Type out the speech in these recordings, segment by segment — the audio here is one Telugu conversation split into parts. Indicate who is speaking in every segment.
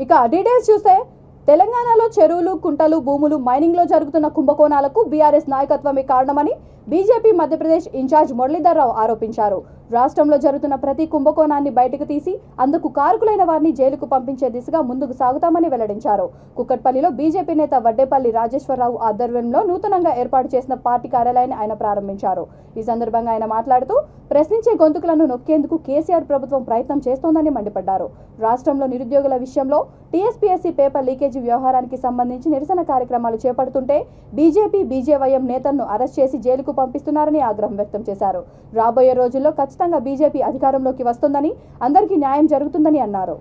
Speaker 1: ఇక డీటెయిల్స్ చూస్తే తెలంగాణలో చెరువులు, కుంటలు, భూములు మైనింగ్లో జరుగుతున్న కుంభకోణాలకు బీఆర్ఎస్ నాయకత్వమే కారణమని బీజేపీ మధ్యప్రదేశ్ ఇన్ఛార్జ్ మురళీధర్రావు ఆరోపించారు. రాష్ట్రంలో జరుగుతున్న ప్రతి కుంభకోణాన్ని బయటకు తీసి అందుకు కారకులైన వారిని జైలుకు పంపించే దిశగా ముందుకు సాగుతామని వెల్లడించారు. కుక్కట్పల్లిలో బీజేపీ నేత వడ్డేపల్లి రాజేశ్వరరావు ఆధ్వర్యంలో నూతనంగా ఏర్పాటు చేసిన పార్టీ కార్యాలయాన్ని ఆయన ప్రారంభించారు. ఈ సందర్భంగా ఆయన మాట్లాడుతూ ప్రశ్నించే గొంతుకులను నొక్కేందుకు కేసీఆర్ ప్రభుత్వం ప్రయత్నం చేస్తోందని మండిపడ్డారు. రాష్ట్రంలో నిరుద్యోగుల విషయంలో టీఎస్పీఎస్సీ పేపర్ లీకేజీ వ్యవహారానికి సంబంధించి నిరసన కార్యక్రమాలు చేపడుతుంటే బీజేపీ, బీజేవైఎం నేతలను అరెస్ట్ చేసి జైలుకు పంపిస్తున్నారని ఆగ్రహం వ్యక్తం చేశారు. రాబోయే రోజుల్లో ఖచ్చితంగా బీజేపీ అధికారంలోకి వస్తుందని, అందరికీ న్యాయం జరుగుతుందని అన్నారు.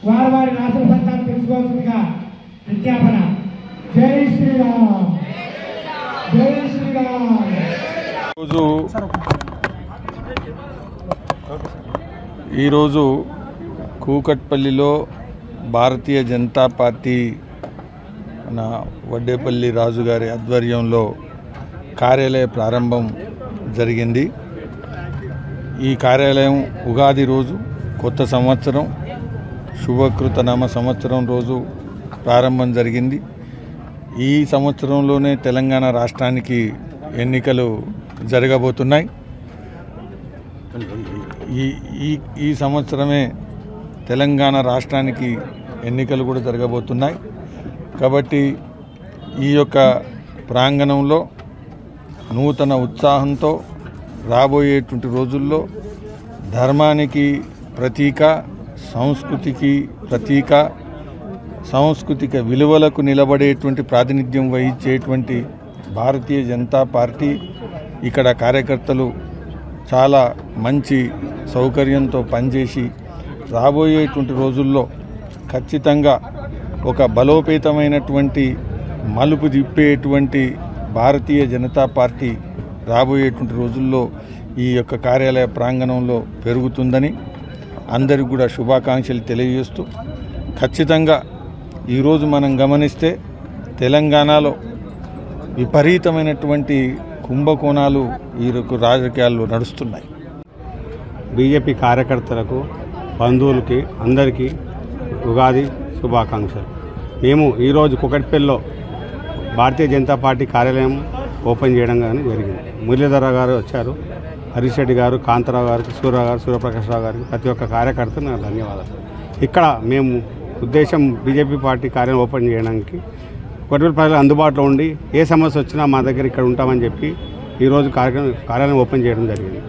Speaker 2: వారి వారి నాశన ఫలితాలు తెలుసుకోవాల్సిందిగా విజ్ఞాపన. జై శ్రీరామ్, జై శ్రీరామ్.
Speaker 3: ఈరోజు కూకట్పల్లిలో భారతీయ జనతా పార్టీ వడ్డేపల్లి రాజు గారి ఆధ్వర్యంలో కార్యాలయ ప్రారంభం జరిగింది. ఈ కార్యాలయం ఉగాది రోజు, కొత్త సంవత్సరం, శుభకృత నామ సంవత్సరం రోజు ప్రారంభం జరిగింది. ఈ సంవత్సరంలోనే తెలంగాణ రాష్ట్రానికి ఎన్నికలు జరగబోతున్నాయి. ఈ సంవత్సరమే తెలంగాణ రాష్ట్రానికి ఎన్నికలు కూడా జరగబోతున్నాయి. కాబట్టి ఈ యొక్క ప్రాంగణంలో నూతన ఉత్సాహంతో రాబోయేటువంటి రోజుల్లో ధర్మానికి ప్రతీక, సంస్కృతికి ప్రతీక, సాంస్కృతిక విలువలకు నిలబడేటువంటి ప్రాతినిధ్యం వహించేటువంటి భారతీయ జనతా పార్టీ ఇక్కడ కార్యకర్తలు చాలా మంచి సౌకర్యంతో పనిచేసి రాబోయేటువంటి రోజుల్లో ఖచ్చితంగా ఒక బలోపేతమైనటువంటి మలుపు తిప్పేటువంటి భారతీయ జనతా పార్టీ రాబోయేటువంటి రోజుల్లో ఈ యొక్క కార్యాలయ ప్రాంగణంలో పెరుగుతుందని అందరికీ కూడా శుభాకాంక్షలు తెలియజేస్తూ, ఖచ్చితంగా ఈరోజు మనం గమనిస్తే తెలంగాణలో విపరీతమైనటువంటి కుంభకోణాలు ఈ రాజకీయాల్లో నడుస్తున్నాయి.
Speaker 4: బీజేపీ కార్యకర్తలకు, బంధువులకి అందరికీ ఉగాది శుభాకాంక్షలు. మేము ఈరోజు కుకట్పల్లిలో భారతీయ జనతా పార్టీ కార్యాలయం ఓపెన్ చేయడం కానీ జరిగింది. మురళీధర్రావు గారు వచ్చారు, హరీష్ రెడ్డి గారు, కాంతారావు గారికి, సూర్యరావు గారు, సూర్యప్రకాష్ రావు గారికి, ప్రతి ఒక్క కార్యకర్తకు నాకు ధన్యవాదాలు. ఇక్కడ మేము ఉద్దేశం బీజేపీ పార్టీ కార్యాలయం ఓపెన్ చేయడానికి కొద్ది ప్రజలు అందుబాటులో ఉండి ఏ సమస్య వచ్చినా మా దగ్గర ఇక్కడ ఉంటామని చెప్పి ఈరోజు కార్యాలయం ఓపెన్ చేయడం జరిగింది.